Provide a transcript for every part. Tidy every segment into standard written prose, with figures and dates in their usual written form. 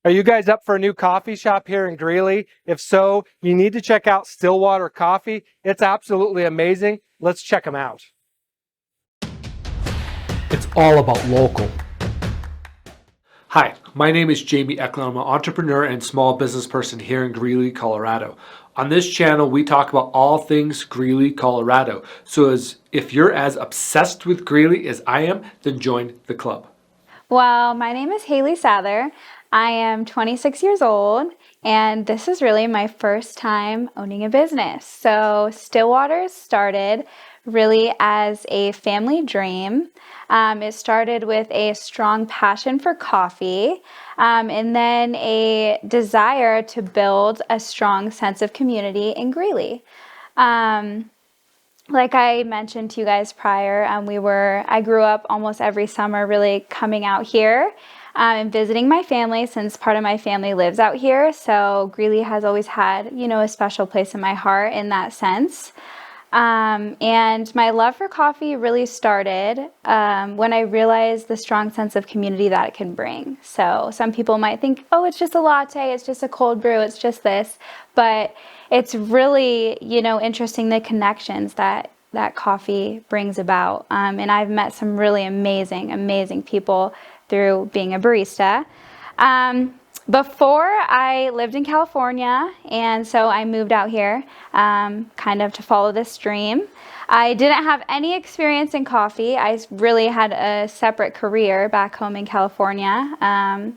Are you guys up for a new coffee shop here in Greeley? If so, you need to check out Stillwater Coffee. It's absolutely amazing. Let's check them out. It's all about local. Hi, my name is Jamie Eklund. I'm an entrepreneur and small business person here in Greeley, Colorado. On this channel, we talk about all things Greeley, Colorado. So if you're as obsessed with Greeley as I am, then join the club. Well, my name is Haley Sather. I am 26 years old, and this is really my first time owning a business. So Stillwater started really as a family dream. It started with a strong passion for coffee, and then a desire to build a strong sense of community in Greeley. Like I mentioned to you guys prior, I grew up almost every summer really coming out here and visiting my family, since part of my family lives out here. So Greeley has always had, a special place in my heart in that sense. And my love for coffee really started when I realized the strong sense of community that it can bring. So some people might think, oh, it's just a latte, it's just a cold brew, it's just this. But it's really, interesting the connections that coffee brings about. And I've met some really amazing people through being a barista. Before, I lived in California, and so I moved out here kind of to follow this dream. I didn't have any experience in coffee. I really had a separate career back home in California.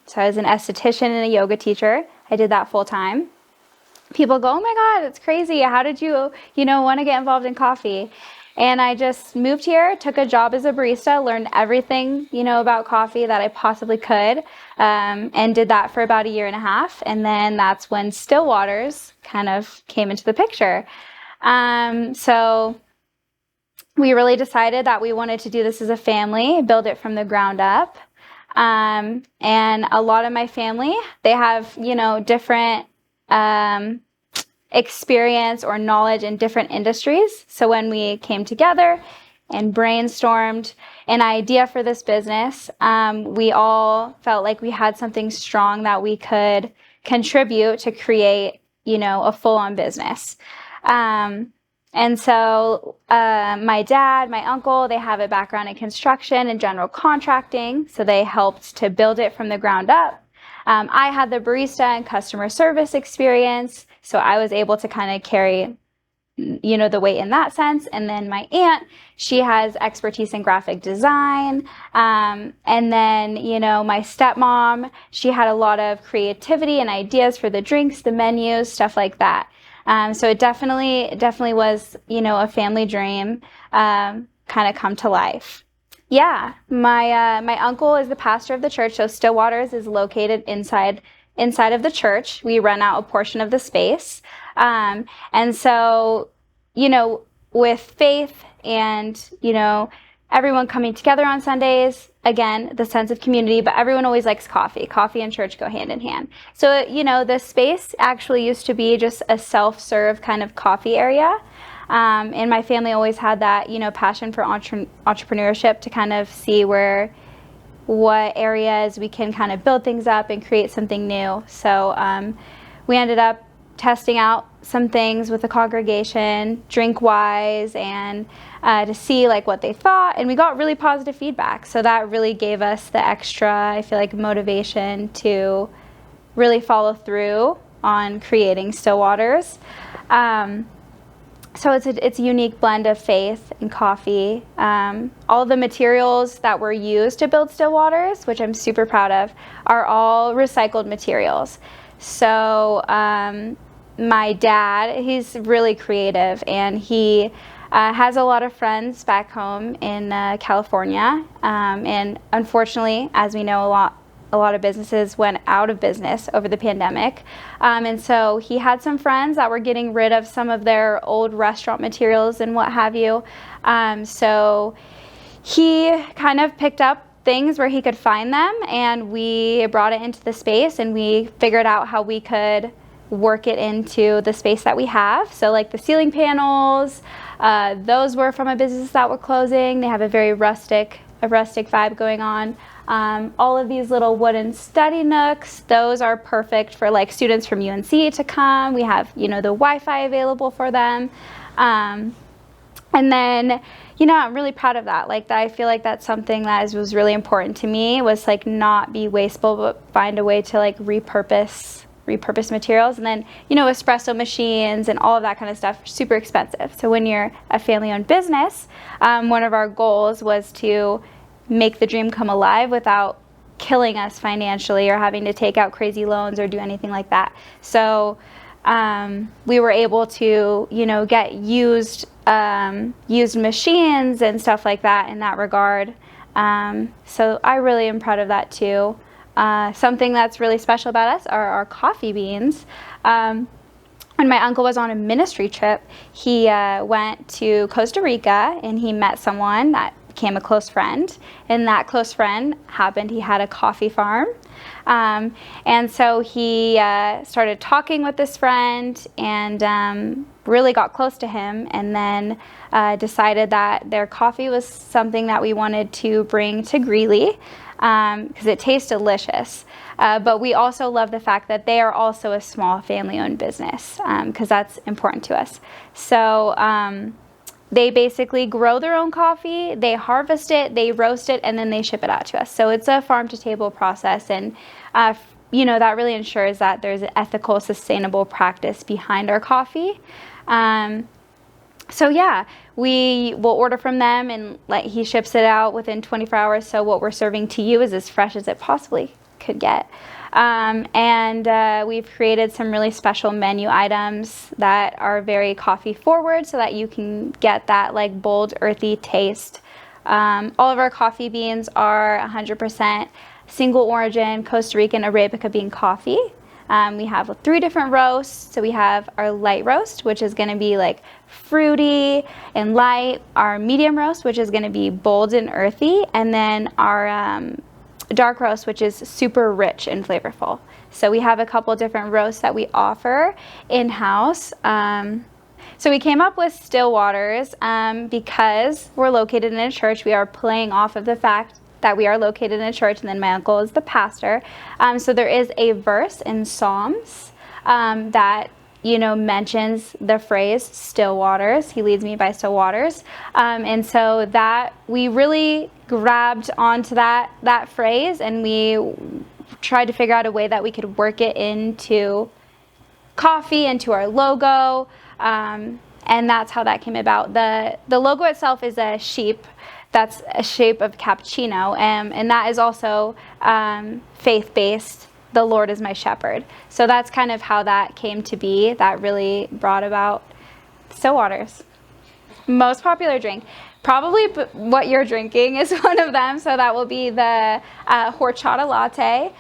So I was an esthetician and a yoga teacher. I did that full time. People go, oh my God, it's crazy. How did you, want to get involved in coffee? And I just moved here, took a job as a barista, learned everything, about coffee that I possibly could, and did that for about 1.5 years. And then that's when Stillwater's kind of came into the picture. So we really decided that we wanted to do this as a family, build it from the ground up. And a lot of my family, they have, different experience or knowledge in different industries. So when we came together and brainstormed an idea for this business, we all felt like we had something strong that we could contribute to create, a full-on business. And so my dad, my uncle, they have a background in construction and general contracting, so they helped to build it from the ground up. I had the barista and customer service experience, so I was able to kind of carry, the weight in that sense. And then my aunt, she has expertise in graphic design. And then, my stepmom, she had a lot of creativity and ideas for the drinks, the menus, stuff like that. So it definitely was, a family dream kind of come to life. Yeah, my uncle is the pastor of the church, so Stillwater's is located inside of the church. We rent out a portion of the space. And so, with faith and, everyone coming together on Sundays, again, the sense of community, but everyone always likes coffee. Coffee and church go hand in hand. So, the space actually used to be just a self-serve kind of coffee area. And my family always had that, passion for entrepreneurship to kind of see what areas we can kind of build things up and create something new. So we ended up testing out some things with the congregation, drink-wise, and to see what they thought. And we got really positive feedback. So that really gave us the extra, I feel like, motivation to really follow through on creating Stillwater's. So it's a unique blend of faith and coffee. All the materials that were used to build Stillwater's, which I'm super proud of, are all recycled materials. So my dad, he's really creative, and he has a lot of friends back home in California. And unfortunately, as we know, a lot of businesses went out of business over the pandemic. And so he had some friends that were getting rid of some of their old restaurant materials and what have you. So he kind of picked up things where he could find them, and we brought it into the space, and we figured out how we could work it into the space that we have. So like the ceiling panels, those were from a business that were closing. They have a very rustic a rustic vibe going on. All of these little wooden study nooks, those are perfect for like students from UNC to come. We have, the Wi-Fi available for them. And then, I'm really proud of that. Like, I feel like that's something that was really important to me, was like not be wasteful, but find a way to like repurpose materials. And then, espresso machines and all of that kind of stuff are super expensive. So when you're a family-owned business, one of our goals was to make the dream come alive without killing us financially or having to take out crazy loans or do anything like that. So we were able to, get used machines and stuff like that in that regard. So I really am proud of that too. Something that's really special about us are our coffee beans. When my uncle was on a ministry trip, he went to Costa Rica and he met someone that became a close friend. And that close friend he had a coffee farm. And so he started talking with this friend and really got close to him, and then decided that their coffee was something that we wanted to bring to Greeley, because it tastes delicious. But we also love the fact that they are also a small family-owned business, because that's important to us. So they basically grow their own coffee, they harvest it, they roast it, and then they ship it out to us. So it's a farm-to-table process, and that really ensures that there's an ethical, sustainable practice behind our coffee. So yeah, we will order from them, and he ships it out within 24 hours. So what we're serving to you is as fresh as it possibly could get. And we've created some really special menu items that are very coffee forward, so that you can get that like bold, earthy taste. All of our coffee beans are 100% single origin Costa Rican Arabica bean coffee. We have 3 different roasts. So we have our light roast, which is going to be like fruity and light. Our medium roast, which is going to be bold and earthy. And then our dark roast, which is super rich and flavorful. So we have a couple different roasts that we offer in-house. So we came up with still waters because we're located in a church. We are playing off of the fact that we are located in a church, and then my uncle is the pastor. So there is a verse in Psalms that mentions the phrase still waters. He leads me by still waters. And so that we really grabbed onto that phrase, and we tried to figure out a way that we could work it into coffee, into our logo. And that's how that came about. The logo itself is a sheep. That's a shape of cappuccino, and that is also faith-based. The Lord is my shepherd. So that's kind of how that came to be. That really brought about still waters. Most popular drink. Probably what you're drinking is one of them. So that will be the horchata latte.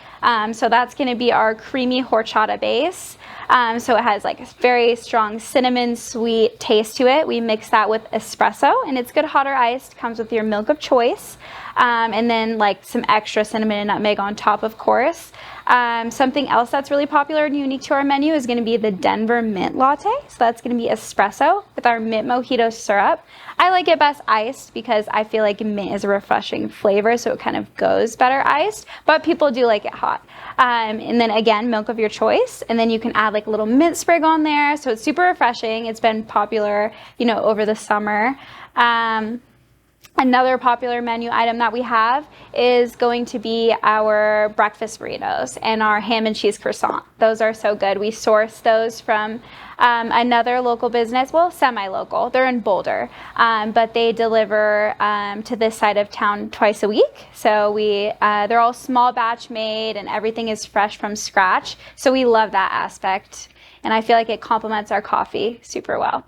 So that's going to be our creamy horchata base. So it has like a very strong cinnamon sweet taste to it. We mix that with espresso, and it's good hot or iced. Comes with your milk of choice. And then like some extra cinnamon and nutmeg on top, of course. Something else that's really popular and unique to our menu is going to be the Denver mint latte. So that's going to be espresso with our mint mojito syrup. I like it best iced because I feel like mint is a refreshing flavor, so it kind of goes better iced, but people do like it hot. And then again, milk of your choice, and then you can add like a little mint sprig on there, so it's super refreshing. It's been popular, over the summer. Another popular menu item that we have is going to be our breakfast burritos and our ham and cheese croissant. Those are so good. We source those from another local business, well, semi-local. They're in Boulder, but they deliver to this side of town twice a week. So they're all small batch made, and everything is fresh from scratch. So we love that aspect, and I feel like it complements our coffee super well.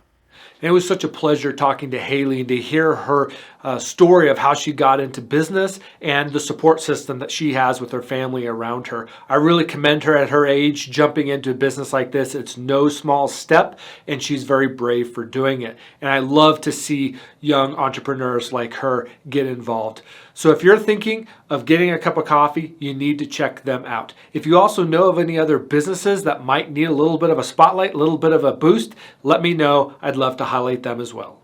And it was such a pleasure talking to Haley and to hear her story of how she got into business and the support system that she has with her family around her. I really commend her at her age, jumping into a business like this. It's no small step, and she's very brave for doing it. And I love to see young entrepreneurs like her get involved. So if you're thinking of getting a cup of coffee, you need to check them out. If you also know of any other businesses that might need a little bit of a spotlight, a little bit of a boost, let me know. I'd love to highlight them as well.